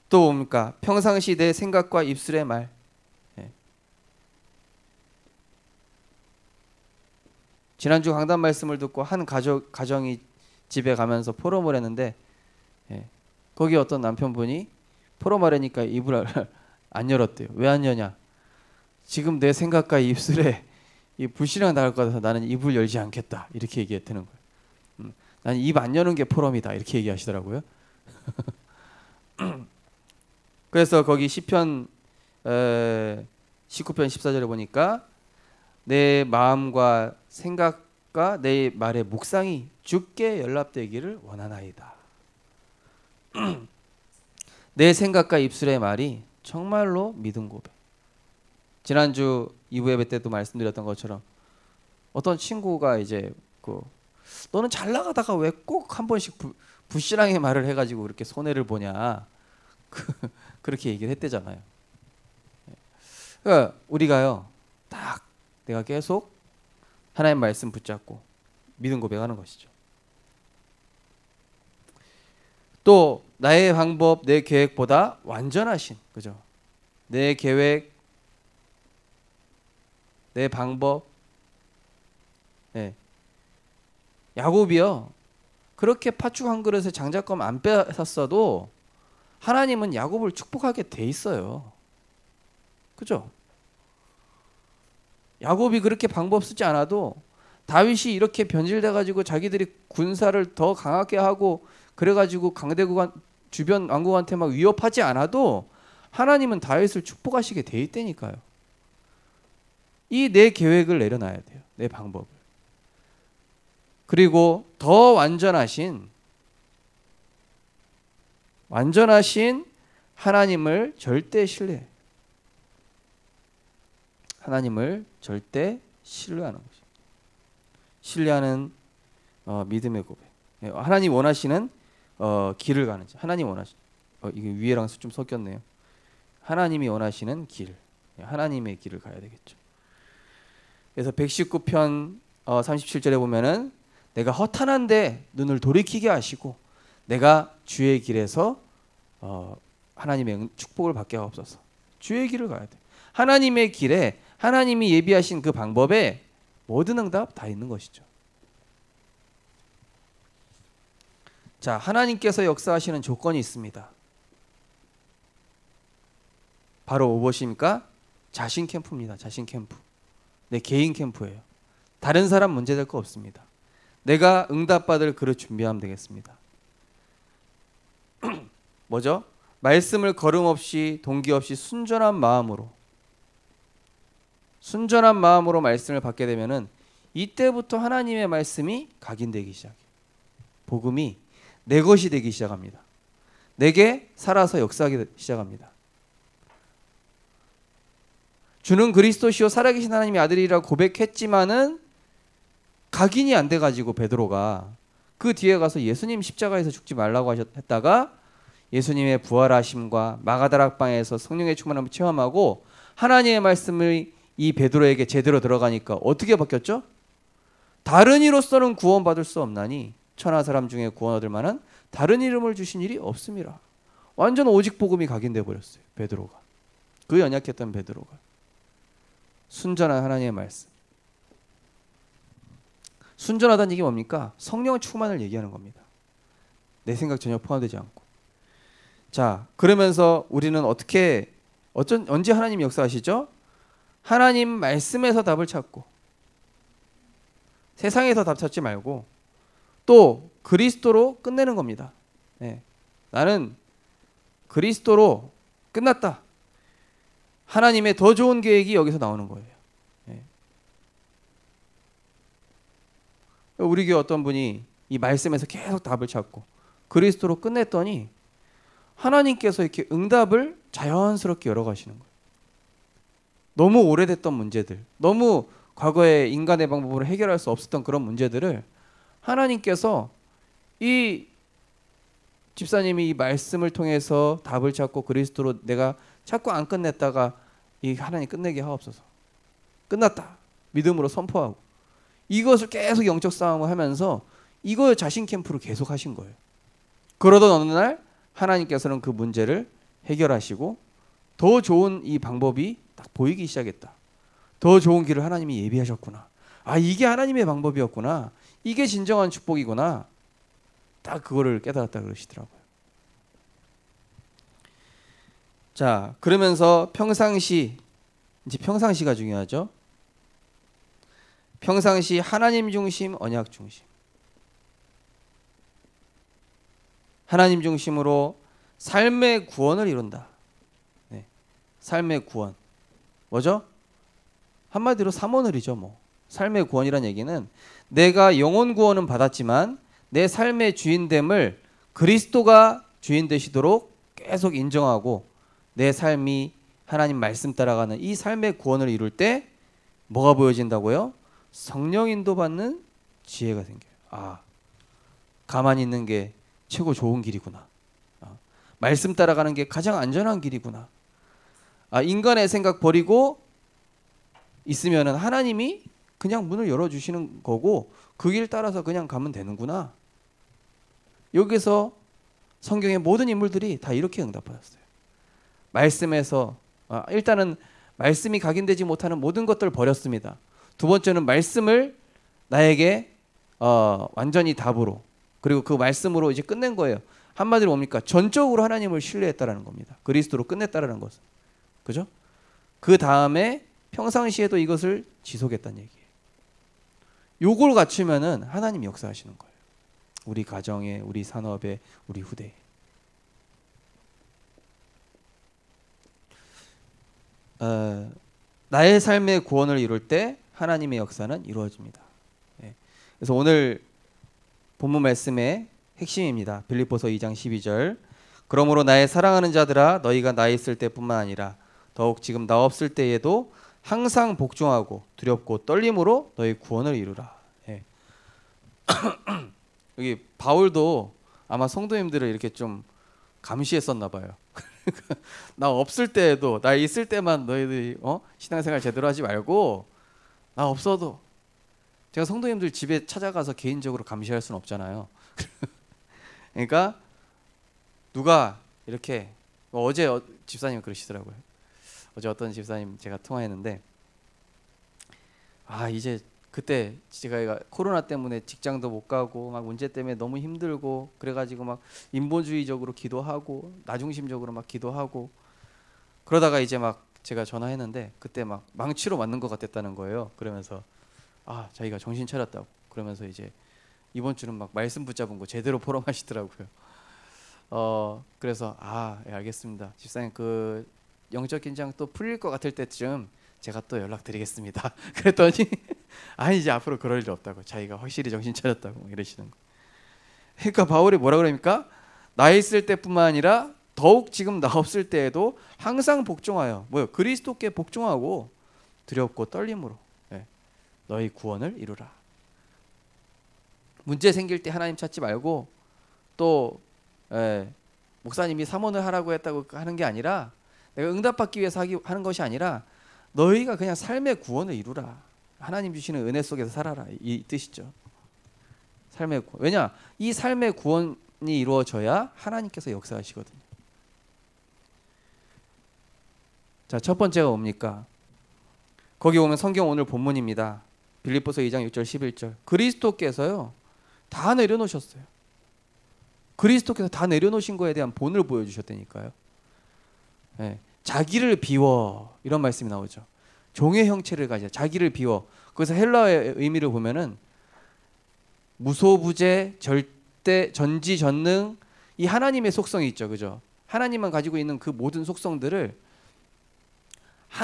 또 뭡니까? 평상시 내 생각과 입술의 말. 지난주 강단 말씀을 듣고 한 가정이 집에 가면서 포럼을 했는데, 거기 어떤 남편분이 포럼하려니까 입을 안 열었대요. 왜 안 여냐? 지금 내 생각과 입술에 이 불씨랑 나갈 것 같아서 나는 입을 열지 않겠다, 이렇게 얘기했다는 거예요. 나는 입 안 여는 게 포럼이다, 이렇게 얘기하시더라고요. 그래서 거기 시편 19편 14절에 보니까 내 마음과 생각과 내 말의 묵상이 주께 연락되기를 원하나이다. 내 생각과 입술의 말이 정말로 믿음 고백. 지난주 2부 예배 때도 말씀드렸던 것처럼 어떤 친구가 이제 너는 잘 나가다가 왜 꼭 한 번씩 불신앙의 말을 해가지고 그렇게 손해를 보냐, 그렇게 얘기를 했대잖아요. 그러니까 우리가요, 딱 내가 계속 하나님 말씀 붙잡고 믿음 고백하는 것이죠. 또 나의 방법, 내 계획보다 완전하신, 그죠? 내 계획, 내 방법. 야곱이요, 그렇게 팥죽 한 그릇에 장작검 안 뺏었어도 하나님은 야곱을 축복하게 돼 있어요. 그죠? 야곱이 그렇게 방법 쓰지 않아도 다윗이 이렇게 변질돼 가지고 자기들이 군사를 더 강하게 하고 그래가지고 강대국 주변 왕국한테 막 위협하지 않아도 하나님은 다윗을 축복하시게 돼 있다니까요. 이 내 계획을 내려놔야 돼요. 내 방법을. 그리고 더 완전하신 하나님을 절대 신뢰. 하나님을 절대 신뢰하는 것입니다. 신뢰하는 믿음의 고백. 하나님 원하시는 길을 가는 자. 하나님 원하시는 이게 위에랑 좀 섞였네요. 하나님이 원하시는 길. 하나님의 길을 가야 되겠죠. 그래서 119편 37절에 보면은 내가 허탄한데 눈을 돌이키게 하시고 내가 주의 길에서 하나님의 축복을 받게 하옵소서. 주의 길을 가야 돼. 하나님의 길에 하나님이 예비하신 그 방법에 모든 응답 다 있는 것이죠. 자, 하나님께서 역사하시는 조건이 있습니다. 바로 무엇입니까? 자신 캠프입니다. 자신 캠프. 내 개인 캠프예요. 다른 사람 문제될 거 없습니다. 내가 응답받을 그릇 준비하면 되겠습니다. 뭐죠? 말씀을 거름 없이 동기 없이 순전한 마음으로 말씀을 받게 되면은 이때부터 하나님의 말씀이 각인되기 시작해요. 복음이 내 것이 되기 시작합니다. 내게 살아서 역사하기 시작합니다. 주는 그리스도시요 살아계신 하나님의 아들이라고 고백했지만은 각인이 안 돼가지고 베드로가 그 뒤에 가서 예수님 십자가에서 죽지 말라고 했다가 예수님의 부활하심과 마가다락방에서 성령의 충만함을 체험하고 하나님의 말씀을 이 베드로에게 제대로 들어가니까 어떻게 바뀌었죠? 다른 이로서는 구원받을 수 없나니 천하 사람 중에 구원 얻을 만한 다른 이름을 주신 일이 없음이라. 완전 오직 복음이 각인돼 버렸어요. 베드로가. 그 연약했던 베드로가. 순전한 하나님의 말씀. 순전하다는 얘기 뭡니까? 성령 충만을 얘기하는 겁니다. 내 생각 전혀 포함되지 않고. 자, 그러면서 우리는 언제 하나님 역사하시죠? 하나님 말씀에서 답을 찾고, 세상에서 답 찾지 말고 또 그리스도로 끝내는 겁니다. 네. 나는 그리스도로 끝났다. 하나님의 더 좋은 계획이 여기서 나오는 거예요. 네. 우리 교회 어떤 분이 이 말씀에서 계속 답을 찾고 그리스도로 끝냈더니 하나님께서 이렇게 응답을 자연스럽게 열어가시는 거예요. 너무 오래됐던 문제들, 너무 과거에 인간의 방법으로 해결할 수 없었던 그런 문제들을 하나님께서 이 집사님이 이 말씀을 통해서 답을 찾고 그리스도로 내가 자꾸 안 끝냈다가 이 하나님 끝내게 하옵소서. 끝났다. 믿음으로 선포하고 이것을 계속 영적 싸움을 하면서 이거 자신 캠프로 계속 하신 거예요. 그러던 어느 날 하나님께서는 그 문제를 해결하시고 더 좋은 이 방법이 딱 보이기 시작했다. 더 좋은 길을 하나님이 예비하셨구나. 아, 이게 하나님의 방법이었구나. 이게 진정한 축복이구나. 딱 그거를 깨달았다 그러시더라고요. 자, 그러면서 이제 평상시가 중요하죠. 평상시 하나님 중심, 언약 중심. 하나님 중심으로 삶의 구원을 이룬다. 네. 삶의 구원. 뭐죠? 한마디로 삼원을이죠, 뭐. 삶의 구원이란 얘기는 내가 영혼 구원은 받았지만 내 삶의 주인됨을 그리스도가 주인 되시도록 계속 인정하고 내 삶이 하나님 말씀 따라가는 이 삶의 구원을 이룰 때 뭐가 보여진다고요? 성령 인도 받는 지혜가 생겨요. 아, 가만히 있는 게 최고 좋은 길이구나. 말씀 따라가는 게 가장 안전한 길이구나. 아, 인간의 생각 버리고 있으면은 하나님이 그냥 문을 열어주시는 거고 그 길 따라서 그냥 가면 되는구나. 여기서 성경의 모든 인물들이 다 이렇게 응답받았어요. 말씀에서 일단은 말씀이 각인되지 못하는 모든 것들을 버렸습니다. 두 번째는 말씀을 나에게 완전히 답으로 그리고 그 말씀으로 이제 끝낸 거예요. 한마디로 뭡니까? 전적으로 하나님을 신뢰했다라는 겁니다. 그리스도로 끝냈다라는 것은. 그죠? 그 다음에 평상시에도 이것을 지속했다는 얘기예요. 요걸 갖추면은 하나님 역사하시는 거예요. 우리 가정에, 우리 산업에, 우리 후대에. 나의 삶의 구원을 이룰 때 하나님의 역사는 이루어집니다. 네. 그래서 오늘 본문 말씀의 핵심입니다. 빌립보서 2장 12절. 그러므로 나의 사랑하는 자들아 너희가 나 있을 때뿐만 아니라 더욱 지금 나 없을 때에도 항상 복종하고 두렵고 떨림으로 너희 구원을 이루라. 예. 여기 바울도 아마 성도님들을 이렇게 좀 감시했었나 봐요. 나 없을 때에도 나 있을 때만 너희들이 신앙생활 제대로 하지 말고 나 없어도 제가 성도님들 집에 찾아가서 개인적으로 감시할 수는 없잖아요. 그러니까 누가 이렇게 어제 집사님 그러시더라고요. 어제 어떤 집사님 제가 통화했는데 이제 그때 제가 코로나 때문에 직장도 못 가고 막 문제 때문에 너무 힘들고 그래가지고 막 인본주의적으로 기도하고 나중심적으로 막 기도하고 그러다가 이제 막 제가 전화했는데 그때 막 망치로 맞는 것 같았다는 거예요. 그러면서 자기가 정신 차렸다고 그러면서 이제 이번 주는 막 말씀 붙잡은 거 제대로 포럼하시더라고요. 그래서 예, 알겠습니다. 집사님 그 영적 긴장 또 풀릴 것 같을 때쯤 제가 또 연락드리겠습니다. 그랬더니 이제 앞으로 그럴 일 없다고 자기가 확실히 정신 차렸다고 이러시는 거. 그러니까 바울이 뭐라 그럽니까? 나 있을 때뿐만 아니라 더욱 지금 나 없을 때에도 항상 복종하여 그리스도께 복종하고 두렵고 떨림으로 너희 구원을 이루라. 문제 생길 때 하나님 찾지 말고 또 목사님이 사모를 하라고 했다고 하는 게 아니라 내가 응답받기 위해서 하는 것이 아니라 너희가 그냥 삶의 구원을 이루라. 하나님 주시는 은혜 속에서 살아라. 이 뜻이죠. 삶의 구원. 왜냐? 이 삶의 구원이 이루어져야 하나님께서 역사하시거든요. 자, 첫 번째가 뭡니까? 거기 오면 성경 오늘 본문입니다. 빌립보서 2장 6절 11절. 그리스도께서요 다 내려놓으셨어요. 그리스도께서 다 내려놓으신 거에 대한 본을 보여주셨다니까요. 네. 자기를 비워 이런 말씀이 나오죠. 종의 형체를 가져 자기를 비워. 그래서 헬라어의 의미를 보면은 무소부재, 절대, 전지전능 이 하나님의 속성이 있죠, 그죠? 하나님만 가지고 있는 그 모든 속성들을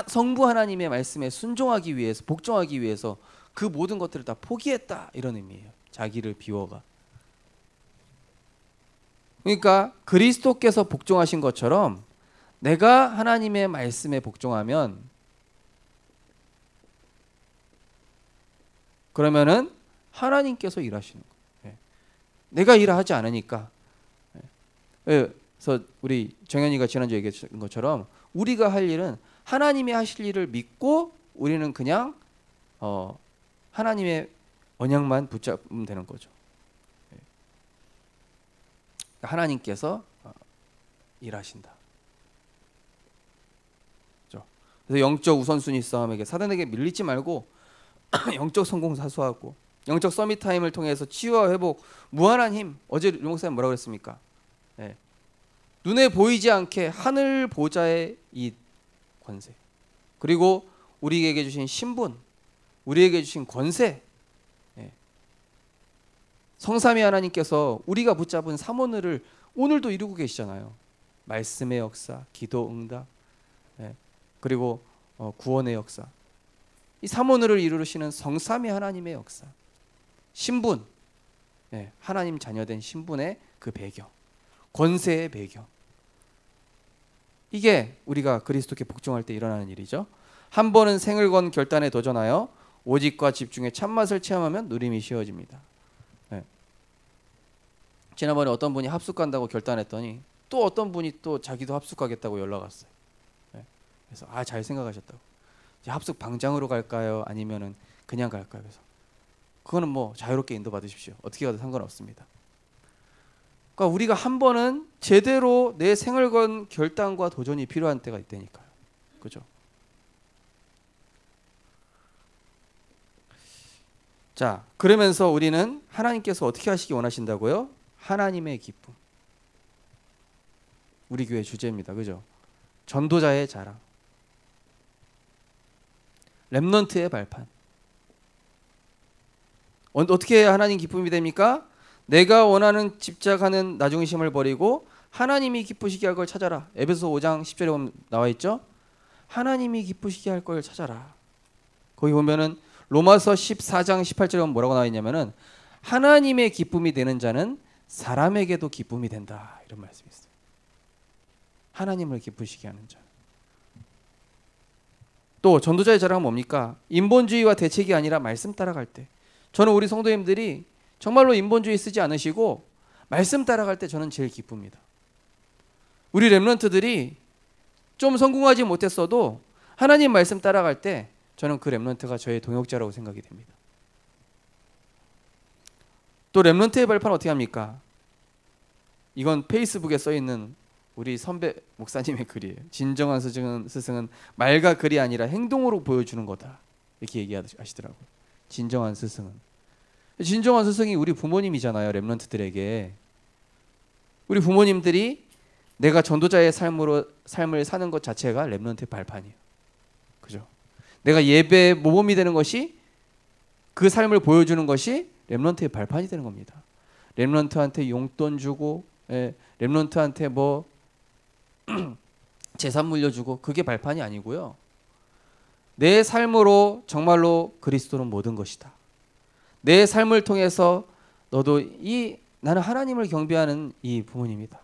성부 하나님의 말씀에 순종하기 위해서, 복종하기 위해서 그 모든 것들을 다 포기했다 이런 의미예요. 자기를 비워가. 그러니까 그리스도께서 복종하신 것처럼 내가 하나님의 말씀에 복종하면 그러면은 하나님께서 일하시는 거예요. 내가 일을 하지 않으니까. 그래서 우리 정현이가 지난주에 얘기했던 것처럼 우리가 할 일은 하나님이 하실 일을 믿고 우리는 그냥 하나님의 언약만 붙잡으면 되는 거죠. 하나님께서 일하신다. 그래서 영적 우선순위 싸움에게 사단에게 밀리지 말고 영적 성공 사수하고 영적 서밋 타임을 통해서 치유와 회복, 무한한 힘. 어제 류 목사님 뭐라고 그랬습니까? 네. 눈에 보이지 않게 하늘 보좌의 이 권세, 그리고 우리에게 주신 신분, 우리에게 주신 권세, 네. 성삼위 하나님께서 우리가 붙잡은 삼원을 오늘도 이루고 계시잖아요. 말씀의 역사, 기도 응답, 네. 그리고 구원의 역사. 이 삼원을 이루시는 성삼위 하나님의 역사, 신분, 네. 하나님 자녀된 신분의 그 배경, 권세의 배경. 이게 우리가 그리스도께 복종할 때 일어나는 일이죠. 한 번은 생을 건 결단에 도전하여 오직과 집중의 참맛을 체험하면 누림이 쉬워집니다. 네. 지난번에 어떤 분이 합숙 간다고 결단했더니 또 어떤 분이 또 자기도 합숙 가겠다고 연락 왔어요. 네. 그래서 잘 생각하셨다고. 이제 합숙 방장으로 갈까요? 아니면은 그냥 갈까요? 그래서 그거는 뭐 자유롭게 인도받으십시오. 어떻게 가도 상관없습니다. 그러니까 우리가 한 번은 제대로 내 생을 건 결단과 도전이 필요한 때가 있다니까요. 그죠? 자, 그러면서 우리는 하나님께서 어떻게 하시기 원하신다고요? 하나님의 기쁨. 우리 교회 주제입니다. 그죠? 전도자의 자랑. 렘넌트의 발판. 어떻게 해야 하나님 기쁨이 됩니까? 내가 원하는 집착하는 나중심을 버리고 하나님이 기쁘시게 할 걸 찾아라. 에베소 5장 10절에 보면 나와 있죠. 하나님이 기쁘시게 할 걸 찾아라. 거기 보면은 로마서 14장 18절에 보면 뭐라고 나와 있냐면은 하나님의 기쁨이 되는 자는 사람에게도 기쁨이 된다. 이런 말씀이 있어요. 하나님을 기쁘시게 하는 자. 또 전도자의 자랑은 뭡니까? 인본주의와 대책이 아니라 말씀 따라갈 때. 저는 우리 성도님들이 정말로 인본주의 쓰지 않으시고 말씀 따라갈 때 저는 제일 기쁩니다. 우리 렘넌트들이 좀 성공하지 못했어도 하나님 말씀 따라갈 때 저는 그 렘넌트가 저의 동역자라고 생각이 됩니다. 또 렘넌트의 발판은 어떻게 합니까? 이건 페이스북에 써있는 우리 선배 목사님의 글이에요. 진정한 스승은 말과 글이 아니라 행동으로 보여주는 거다. 이렇게 얘기하시더라고요. 진정한 스승은. 진정한 스승이 우리 부모님이잖아요. 렘넌트들에게. 우리 부모님들이 내가 전도자의 삶을 사는 것 자체가 렘넌트의 발판이에요. 그죠? 내가 예배의 모범이 되는 것이, 그 삶을 보여주는 것이 렘넌트의 발판이 되는 겁니다. 렘넌트한테 용돈 주고, 렘넌트한테 뭐 재산 물려주고, 그게 발판이 아니고요. 내 삶으로 정말로 그리스도는 모든 것이다. 내 삶을 통해서 너도 나는 하나님을 경배하는 이 부모님이다.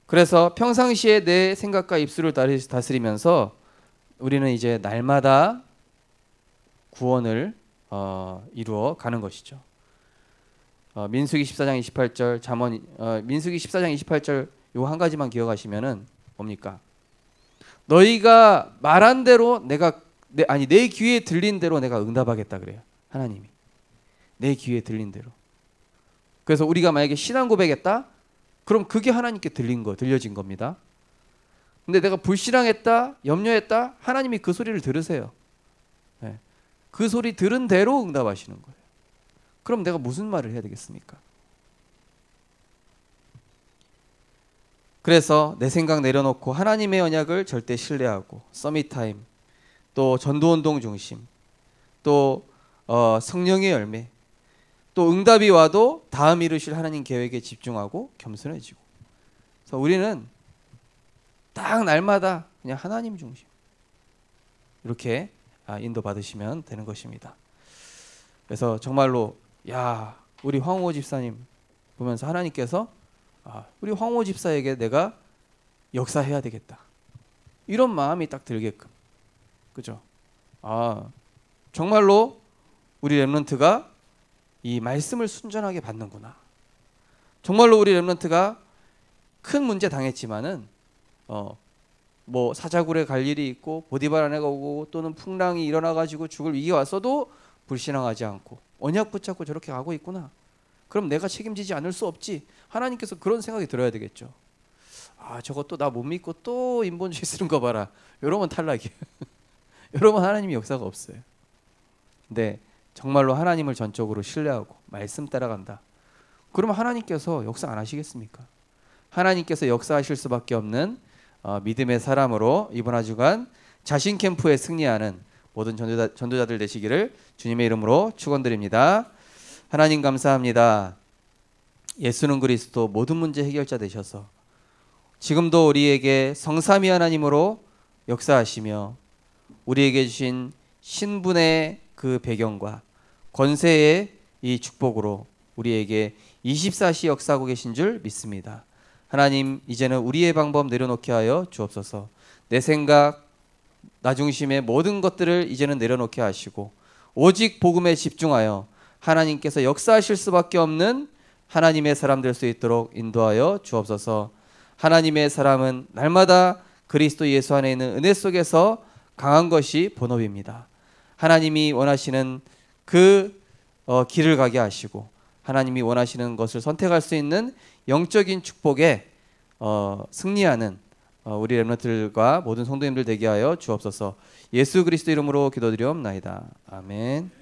그래서 평상시에 내 생각과 입술을 다스리면서 우리는 이제 날마다 구원을 이루어 가는 것이죠. 민수기 14장 28절 민수기 14장 28절 요 한 가지만 기억하시면은 뭡니까? 너희가 말한 대로 내 귀에 들린 대로 내가 응답하겠다 그래요. 하나님이. 내 귀에 들린 대로. 그래서 우리가 만약에 신앙 고백했다? 그럼 그게 하나님께 들려진 겁니다. 근데 내가 불신앙했다, 염려했다, 하나님이 그 소리를 들으세요. 네. 그 소리 들은 대로 응답하시는 거예요. 그럼 내가 무슨 말을 해야 되겠습니까? 그래서 내 생각 내려놓고 하나님의 언약을 절대 신뢰하고, 서밋타임, 또 전도운동 중심, 또 성령의 열매, 또 응답이 와도 다음 이루실 하나님 계획에 집중하고 겸손해지고. 그래서 우리는 딱 날마다 그냥 하나님 중심, 이렇게 인도 받으시면 되는 것입니다. 그래서 정말로 우리 황호 집사님 보면서 하나님께서 우리 황호 집사에게 내가 역사해야 되겠다, 이런 마음이 딱 들게끔, 그죠? 정말로 우리 렘넌트가 이 말씀을 순전하게 받는구나. 정말로 우리 렘넌트가 큰 문제 당했지만은 뭐 사자굴에 갈 일이 있고 보디발 아내가 오고 또는 풍랑이 일어나 가지고 죽을 위기가 왔어도 불신앙하지 않고 언약 붙잡고 저렇게 가고 있구나. 그럼 내가 책임지지 않을 수 없지. 하나님께서 그런 생각이 들어야 되겠죠. 저것도 나 못 믿고 또 인본주의 쓰는 거 봐라. 이러면 탈락이에요. 이러면 하나님의 역사가 없어요. 근데 정말로 하나님을 전적으로 신뢰하고 말씀 따라간다. 그러면 하나님께서 역사 안 하시겠습니까? 하나님께서 역사하실 수밖에 없는 믿음의 사람으로 이번 한 주간 자신 캠프에 승리하는 모든 전도자들 되시기를 주님의 이름으로 축원드립니다. 하나님 감사합니다. 예수는 그리스도 모든 문제 해결자 되셔서 지금도 우리에게 성삼위 하나님으로 역사하시며 우리에게 주신 신분의 그 배경과 권세의 이 축복으로 우리에게 24시 역사하고 계신 줄 믿습니다. 하나님, 이제는 우리의 방법 내려놓게 하여 주옵소서. 내 생각, 나 중심의 모든 것들을 이제는 내려놓게 하시고 오직 복음에 집중하여 하나님께서 역사하실 수밖에 없는 하나님의 사람 될 수 있도록 인도하여 주옵소서. 하나님의 사람은 날마다 그리스도 예수 안에 있는 은혜 속에서 강한 것이 본업입니다. 하나님이 원하시는 그 길을 가게 하시고 하나님이 원하시는 것을 선택할 수 있는 영적인 축복에 승리하는 우리 렘넌트들과 모든 성도님들 되게 하여 주옵소서. 예수 그리스도 이름으로 기도드리옵나이다. 아멘.